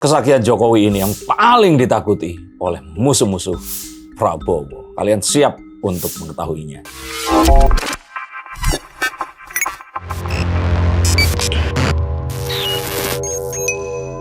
Kesaktian Jokowi ini yang paling ditakuti oleh musuh-musuh Prabowo. Kalian siap untuk mengetahuinya.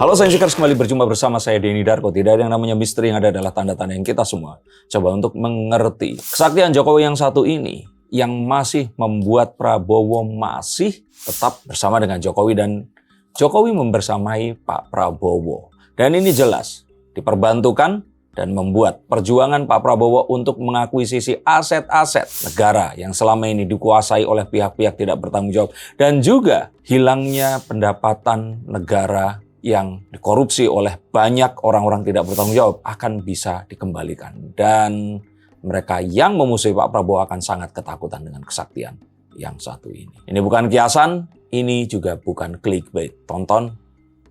Halo Sainsikers, kembali berjumpa bersama saya Denny Darko. Tidak ada yang namanya misteri, yang ada adalah tanda-tanda yang kita semua coba untuk mengerti. Kesaktian Jokowi yang satu ini yang masih membuat Prabowo masih tetap bersama dengan Jokowi dan Jokowi membersamai Pak Prabowo. Dan ini jelas diperbantukan dan membuat perjuangan Pak Prabowo untuk mengakuisisi aset-aset negara yang selama ini dikuasai oleh pihak-pihak tidak bertanggung jawab. Dan juga hilangnya pendapatan negara yang dikorupsi oleh banyak orang-orang tidak bertanggung jawab akan bisa dikembalikan. Dan mereka yang memusuhi Pak Prabowo akan sangat ketakutan dengan kesaktian yang satu ini. Ini bukan kiasan, ini juga bukan clickbait. Tonton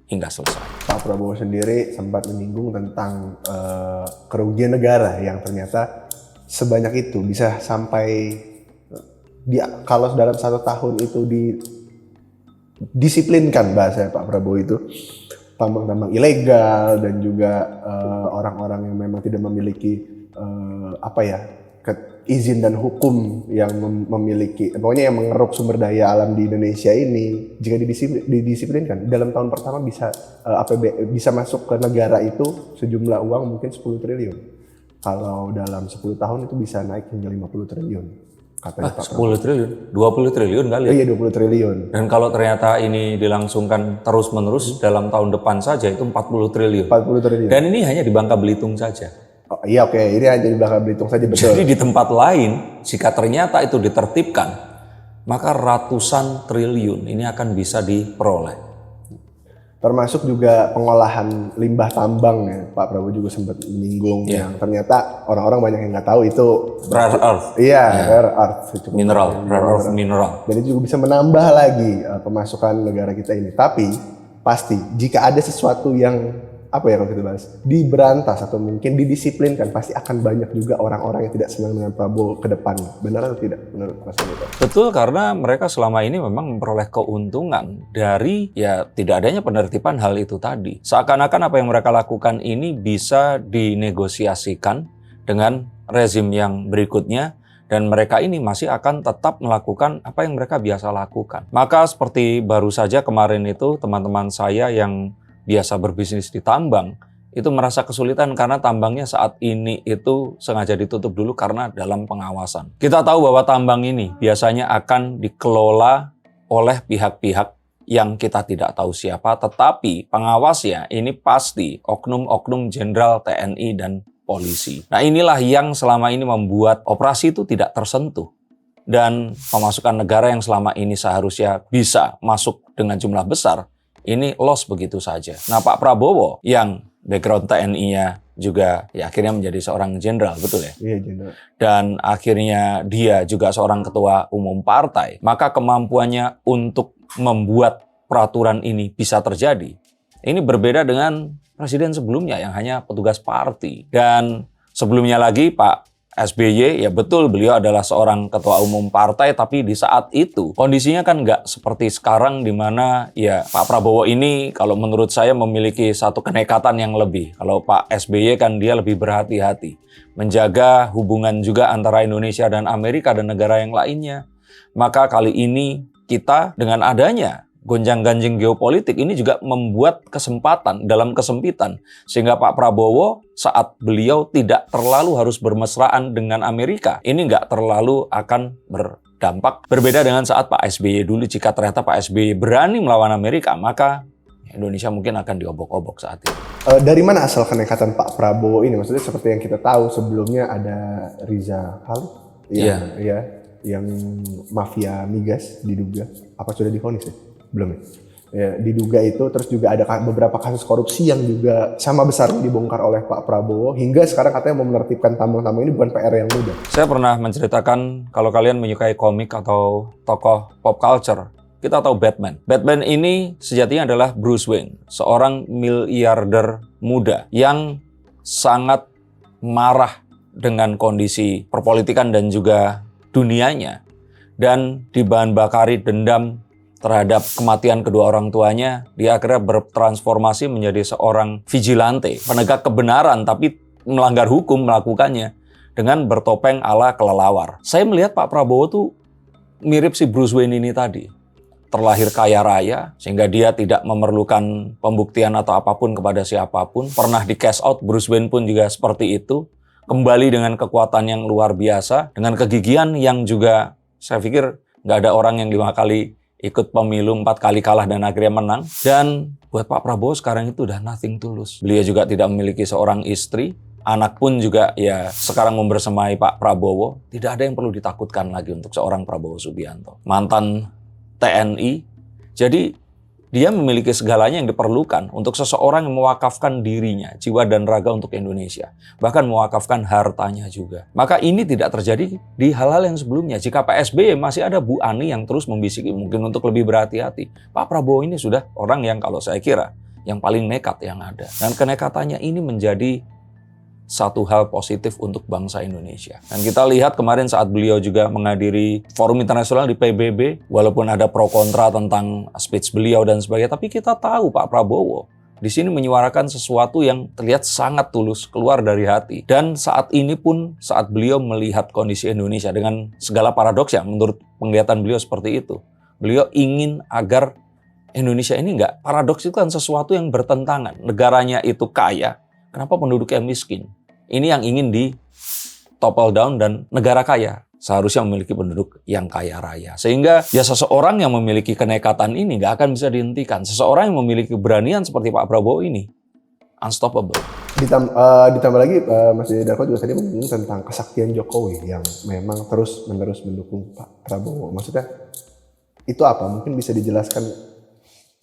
hingga selesai. Pak Prabowo sendiri sempat menyinggung tentang kerugian negara yang ternyata sebanyak itu bisa sampai kalau dalam 1 tahun itu disiplinkan bahasa Pak Prabowo itu tambang-tambang ilegal dan juga orang-orang yang memang tidak memiliki izin dan hukum yang memiliki, pokoknya yang mengeruk sumber daya alam di Indonesia ini, jika didisiplinkan dalam tahun pertama bisa bisa masuk ke negara itu sejumlah uang mungkin 10 triliun. Kalau dalam 10 tahun itu bisa naik hingga 50 triliun. Katanya Pak 10 triliun? 20 triliun kali ya? Iya, 20 triliun. Dan kalau ternyata ini dilangsungkan terus-menerus dalam tahun depan saja itu 40 triliun. 40 triliun. Dan ini hanya di Bangka Belitung saja. Oh, iya, oke. Ini hanya di Bangka Belitung saja, betul. Jadi di tempat lain, jika ternyata itu ditertibkan, maka ratusan triliun ini akan bisa diperoleh. Termasuk juga pengolahan limbah tambang ya. Pak Prabowo juga sempat menyinggung yang ternyata orang-orang banyak yang nggak tahu itu rare earth. Iya, rare earth. Rare earth mineral. Dan itu juga bisa menambah lagi pemasukan negara kita ini. Tapi pasti jika ada sesuatu yang kalau kita bahas diberantas atau mungkin didisiplinkan, pasti akan banyak juga orang-orang yang tidak senang dengan Prabowo ke depan. Benar atau tidak menurut Mas Anita? Betul, karena mereka selama ini memang memperoleh keuntungan dari tidak adanya penertiban hal itu tadi. Seakan-akan apa yang mereka lakukan ini bisa dinegosiasikan dengan rezim yang berikutnya, dan mereka ini masih akan tetap melakukan apa yang mereka biasa lakukan. Maka seperti baru saja kemarin itu teman-teman saya yang biasa berbisnis di tambang, itu merasa kesulitan karena tambangnya saat ini itu sengaja ditutup dulu karena dalam pengawasan. Kita tahu bahwa tambang ini biasanya akan dikelola oleh pihak-pihak yang kita tidak tahu siapa, tetapi pengawasnya ini pasti oknum-oknum jenderal TNI dan polisi. Nah, inilah yang selama ini membuat operasi itu tidak tersentuh. Dan pemasukan negara yang selama ini seharusnya bisa masuk dengan jumlah besar, ini loss begitu saja. Nah, Pak Prabowo yang background TNI-nya juga akhirnya menjadi seorang jenderal, betul ya? Iya, jenderal. Dan akhirnya dia juga seorang ketua umum partai. Maka kemampuannya untuk membuat peraturan ini bisa terjadi. Ini berbeda dengan presiden sebelumnya yang hanya petugas partai. Dan sebelumnya lagi Pak SBY, ya betul beliau adalah seorang ketua umum partai, tapi di saat itu kondisinya kan nggak seperti sekarang di mana Pak Prabowo ini kalau menurut saya memiliki satu kenekatan yang lebih. Kalau Pak SBY kan dia lebih berhati-hati, menjaga hubungan juga antara Indonesia dan Amerika dan negara yang lainnya. Maka kali ini kita dengan adanya gonjang-ganjing geopolitik ini juga membuat kesempatan dalam kesempitan. Sehingga Pak Prabowo saat beliau tidak terlalu harus bermesraan dengan Amerika, ini nggak terlalu akan berdampak. Berbeda dengan saat Pak SBY dulu, jika ternyata Pak SBY berani melawan Amerika, maka Indonesia mungkin akan diobok-obok saat itu. Dari mana asal kenekatan Pak Prabowo ini? Maksudnya seperti yang kita tahu sebelumnya ada Riza Khalid yang mafia migas diduga. Apa sudah divonis ya? Belum ya, diduga itu. Terus juga ada beberapa kasus korupsi yang juga sama besar dibongkar oleh Pak Prabowo, hingga sekarang katanya mau menertibkan tambang-tambang ini bukan PR yang mudah. Saya pernah menceritakan, kalau kalian menyukai komik atau tokoh pop culture, kita tahu Batman. Batman ini sejatinya adalah Bruce Wayne, seorang miliarder muda yang sangat marah dengan kondisi perpolitikan dan juga dunianya, dan dibahan bakari dendam terhadap kematian kedua orang tuanya, dia akhirnya bertransformasi menjadi seorang vigilante, penegak kebenaran tapi melanggar hukum melakukannya dengan bertopeng ala kelelawar. Saya melihat Pak Prabowo tuh mirip si Bruce Wayne ini tadi. Terlahir kaya raya, sehingga dia tidak memerlukan pembuktian atau apapun kepada siapapun. Pernah di cash out, Bruce Wayne pun juga seperti itu. Kembali dengan kekuatan yang luar biasa, dengan kegigihan yang juga saya pikir nggak ada orang yang 5 kali ikut pemilu, 4 kali kalah dan akhirnya menang. Dan buat Pak Prabowo sekarang itu udah nothing tulus. Beliau juga tidak memiliki seorang istri. Anak pun juga ya sekarang membersamai Pak Prabowo. Tidak ada yang perlu ditakutkan lagi untuk seorang Prabowo Subianto. Mantan TNI. Jadi dia memiliki segalanya yang diperlukan untuk seseorang yang mewakafkan dirinya, jiwa dan raga untuk Indonesia. Bahkan mewakafkan hartanya juga. Maka ini tidak terjadi di hal-hal yang sebelumnya. Jika Pak SBY masih ada Bu Ani yang terus membisiki mungkin untuk lebih berhati-hati. Pak Prabowo ini sudah orang yang kalau saya kira yang paling nekat yang ada. Dan kenekatannya ini menjadi satu hal positif untuk bangsa Indonesia. Dan kita lihat kemarin saat beliau juga menghadiri forum internasional di PBB, walaupun ada pro kontra tentang speech beliau dan sebagainya, tapi kita tahu Pak Prabowo di sini menyuarakan sesuatu yang terlihat sangat tulus, keluar dari hati. Dan saat ini pun, saat beliau melihat kondisi Indonesia dengan segala paradoksnya, menurut penglihatan beliau seperti itu, beliau ingin agar Indonesia ini enggak, paradoks itu kan sesuatu yang bertentangan. Negaranya itu kaya, kenapa penduduknya miskin? Ini yang ingin di topple down, dan negara kaya seharusnya memiliki penduduk yang kaya raya. Sehingga ya seseorang yang memiliki kenekatan ini nggak akan bisa dihentikan. Seseorang yang memiliki keberanian seperti Pak Prabowo ini unstoppable. Ditambah lagi Mas Darko juga tadi menyinggung tentang kesaktian Jokowi yang memang terus-menerus mendukung Pak Prabowo. Maksudnya itu apa? Mungkin bisa dijelaskan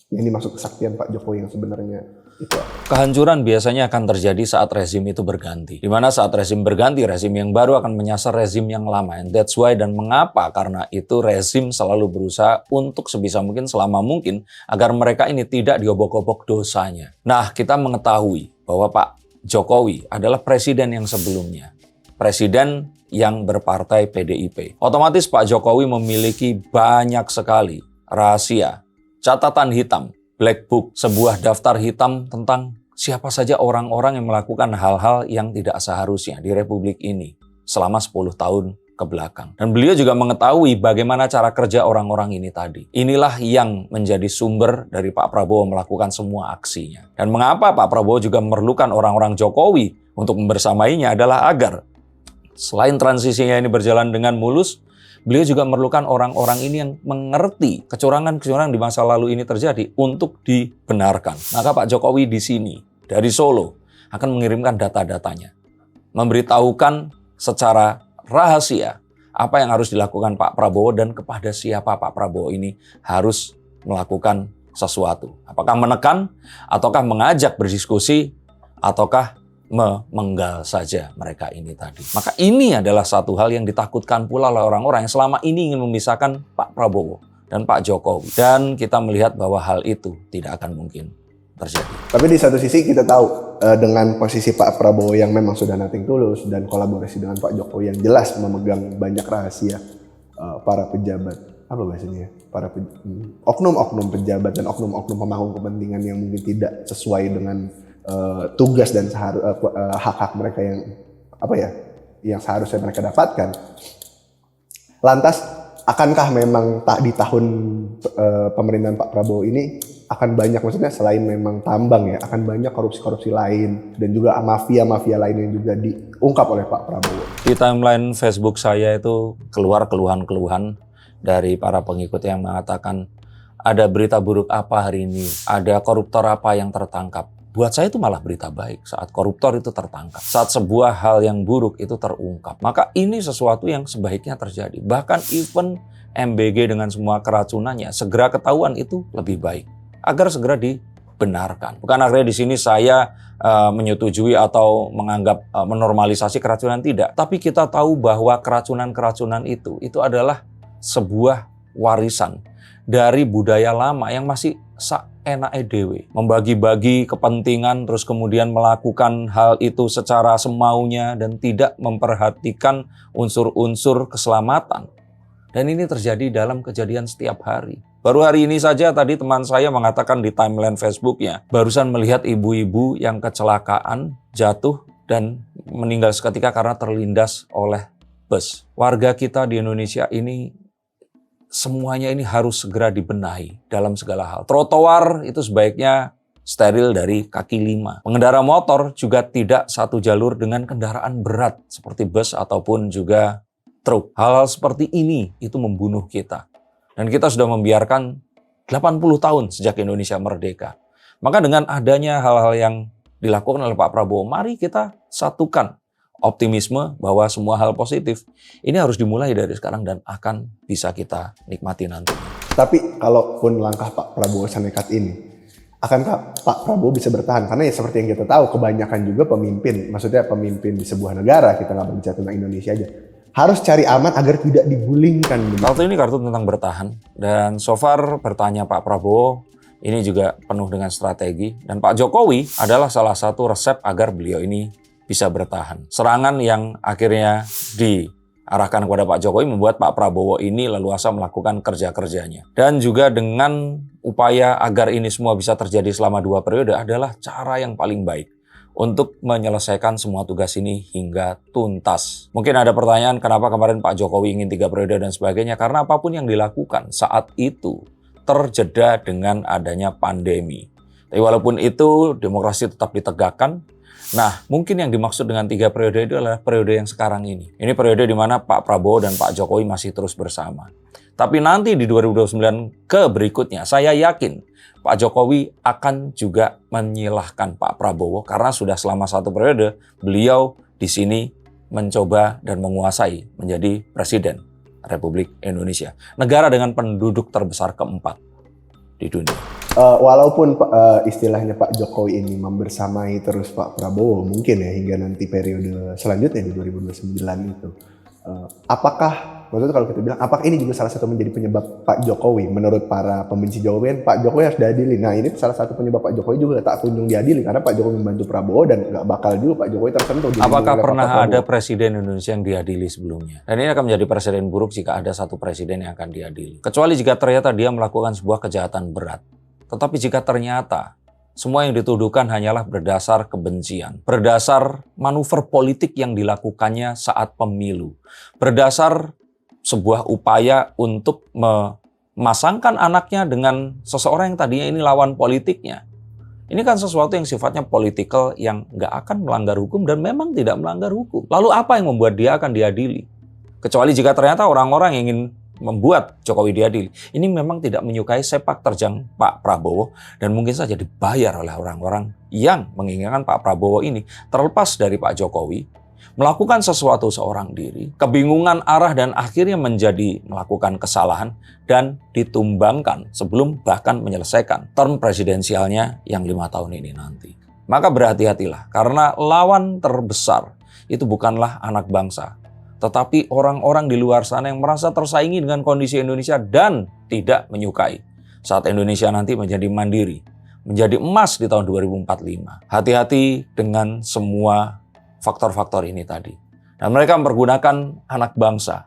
yang dimaksud kesaktian Pak Jokowi yang sebenarnya itu apa? Kehancuran biasanya akan terjadi saat rezim itu berganti. Di mana saat rezim berganti, rezim yang baru akan menyasar rezim yang lama. And that's why, dan mengapa? Karena itu rezim selalu berusaha untuk sebisa mungkin, selama mungkin, agar mereka ini tidak diobok-obok dosanya. Nah, kita mengetahui bahwa Pak Jokowi adalah presiden yang sebelumnya. Presiden yang berpartai PDIP. Otomatis Pak Jokowi memiliki banyak sekali rahasia, catatan hitam, black book, sebuah daftar hitam tentang siapa saja orang-orang yang melakukan hal-hal yang tidak seharusnya di Republik ini selama 10 tahun ke belakang. Dan beliau juga mengetahui bagaimana cara kerja orang-orang ini tadi. Inilah yang menjadi sumber dari Pak Prabowo melakukan semua aksinya. Dan mengapa Pak Prabowo juga memerlukan orang-orang Jokowi untuk membersamainya adalah agar selain transisinya ini berjalan dengan mulus, beliau juga memerlukan orang-orang ini yang mengerti kecurangan-kecurangan di masa lalu ini terjadi untuk dibenarkan. Maka Pak Jokowi di sini, dari Solo, akan mengirimkan data-datanya. Memberitahukan secara rahasia apa yang harus dilakukan Pak Prabowo dan kepada siapa Pak Prabowo ini harus melakukan sesuatu. Apakah menekan, ataukah mengajak berdiskusi, ataukah memenggal saja mereka ini tadi. Maka ini adalah satu hal yang ditakutkan pula oleh orang-orang yang selama ini ingin memisahkan Pak Prabowo dan Pak Jokowi. Dan kita melihat bahwa hal itu tidak akan mungkin terjadi. Tapi di satu sisi kita tahu dengan posisi Pak Prabowo yang memang sudah nothing tulus dan kolaborasi dengan Pak Jokowi yang jelas memegang banyak rahasia para pejabat, apa bahasanya? Para oknum-oknum pejabat dan oknum-oknum pemangku kepentingan yang mungkin tidak sesuai dengan tugas dan hak-hak mereka yang yang seharusnya mereka dapatkan. Lantas akankah memang di tahun pemerintahan Pak Prabowo ini akan banyak, maksudnya selain memang tambang ya, akan banyak korupsi-korupsi lain dan juga mafia-mafia lain yang juga diungkap oleh Pak Prabowo? Di timeline Facebook saya itu keluar keluhan-keluhan dari para pengikut yang mengatakan ada berita buruk apa hari ini, ada koruptor apa yang tertangkap. Buat saya itu malah berita baik saat koruptor itu tertangkap. Saat sebuah hal yang buruk itu terungkap. Maka ini sesuatu yang sebaiknya terjadi. Bahkan even MBG dengan semua keracunannya, segera ketahuan itu lebih baik. Agar segera dibenarkan. Bukan akhirnya di sini saya menyetujui atau menganggap menormalisasi keracunan, tidak. Tapi kita tahu bahwa keracunan-keracunan itu adalah sebuah warisan dari budaya lama yang masih enake dewe, membagi-bagi kepentingan terus kemudian melakukan hal itu secara semaunya dan tidak memperhatikan unsur-unsur keselamatan. Dan ini terjadi dalam kejadian setiap hari. Baru hari ini saja tadi teman saya mengatakan di timeline Facebooknya, barusan melihat ibu-ibu yang kecelakaan, jatuh, dan meninggal seketika karena terlindas oleh bus. Warga kita di Indonesia ini, semuanya ini harus segera dibenahi dalam segala hal. Trotoar itu sebaiknya steril dari kaki lima. Pengendara motor juga tidak satu jalur dengan kendaraan berat seperti bus ataupun juga truk. Hal-hal seperti ini itu membunuh kita. Dan kita sudah membiarkan 80 tahun sejak Indonesia merdeka. Maka dengan adanya hal-hal yang dilakukan oleh Pak Prabowo, mari kita satukan optimisme bahwa semua hal positif ini harus dimulai dari sekarang dan akan bisa kita nikmati nanti. Tapi kalaupun langkah Pak Prabowo senekat ini, akankah Pak Prabowo bisa bertahan? Karena ya seperti yang kita tahu, kebanyakan juga pemimpin, maksudnya pemimpin di sebuah negara, kita nggak berbicara tentang Indonesia aja, harus cari aman agar tidak digulingkan. Kartu ini kartu tentang bertahan. Dan so far bertanya Pak Prabowo ini juga penuh dengan strategi. Dan Pak Jokowi adalah salah satu resep agar beliau ini bisa bertahan. Serangan yang akhirnya diarahkan kepada Pak Jokowi membuat Pak Prabowo ini leluasa melakukan kerja-kerjanya. Dan juga dengan upaya agar ini semua bisa terjadi selama 2 periode adalah cara yang paling baik untuk menyelesaikan semua tugas ini hingga tuntas. Mungkin ada pertanyaan kenapa kemarin Pak Jokowi ingin 3 periode dan sebagainya, karena apapun yang dilakukan saat itu terjeda dengan adanya pandemi. Tapi walaupun itu demokrasi tetap ditegakkan. Nah, mungkin yang dimaksud dengan 3 periode itu adalah periode yang sekarang ini. Ini periode di mana Pak Prabowo dan Pak Jokowi masih terus bersama. Tapi nanti di 2029 ke berikutnya, saya yakin Pak Jokowi akan juga menyilahkan Pak Prabowo karena sudah selama 1 periode beliau di sini mencoba dan menguasai menjadi Presiden Republik Indonesia. Negara dengan penduduk terbesar keempat di dunia. Walaupun istilahnya Pak Jokowi ini membersamai terus Pak Prabowo mungkin ya hingga nanti periode selanjutnya di 2029 itu. Apakah, maksudnya kalau kita bilang, apakah ini juga salah satu menjadi penyebab Pak Jokowi? Menurut para pembenci Jokowi, Pak Jokowi harus diadili. Nah ini salah satu penyebab Pak Jokowi juga tak kunjung diadili karena Pak Jokowi membantu Prabowo dan nggak bakal juga Pak Jokowi tersentuh. Apakah pernah ada presiden Indonesia yang diadili sebelumnya? Dan ini akan menjadi presiden buruk jika ada satu presiden yang akan diadili. Kecuali jika ternyata dia melakukan sebuah kejahatan berat. Tetapi jika ternyata semua yang dituduhkan hanyalah berdasar kebencian, berdasar manuver politik yang dilakukannya saat pemilu, berdasar sebuah upaya untuk memasangkan anaknya dengan seseorang yang tadinya ini lawan politiknya. Ini kan sesuatu yang sifatnya politikal yang nggak akan melanggar hukum dan memang tidak melanggar hukum. Lalu apa yang membuat dia akan diadili? Kecuali jika ternyata orang-orang yang ingin membuat Jokowi diadili ini memang tidak menyukai sepak terjang Pak Prabowo dan mungkin saja dibayar oleh orang-orang yang menginginkan Pak Prabowo ini terlepas dari Pak Jokowi melakukan sesuatu seorang diri, kebingungan arah dan akhirnya menjadi melakukan kesalahan dan ditumbangkan sebelum bahkan menyelesaikan term presidensialnya yang 5 tahun ini nanti. Maka berhati-hatilah karena lawan terbesar itu bukanlah anak bangsa, tetapi orang-orang di luar sana yang merasa tersaingi dengan kondisi Indonesia dan tidak menyukai saat Indonesia nanti menjadi mandiri, menjadi emas di tahun 2045. Hati-hati dengan semua faktor-faktor ini tadi. Dan mereka mempergunakan anak bangsa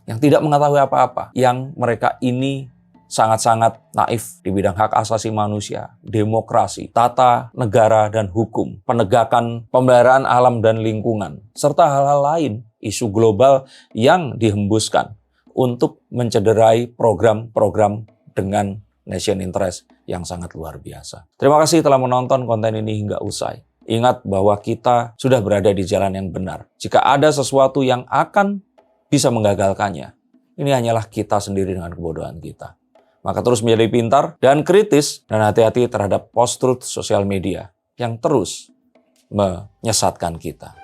yang tidak mengetahui apa-apa, yang mereka ini sangat-sangat naif di bidang hak asasi manusia, demokrasi, tata negara dan hukum, penegakan pemeliharaan alam dan lingkungan, serta hal-hal lain, isu global yang dihembuskan untuk mencederai program-program dengan nation interest yang sangat luar biasa. Terima kasih telah menonton konten ini hingga usai. Ingat bahwa kita sudah berada di jalan yang benar. Jika ada sesuatu yang akan bisa menggagalkannya, ini hanyalah kita sendiri dengan kebodohan kita. Maka terus menjadi pintar dan kritis dan hati-hati terhadap post-truth sosial media yang terus menyesatkan kita.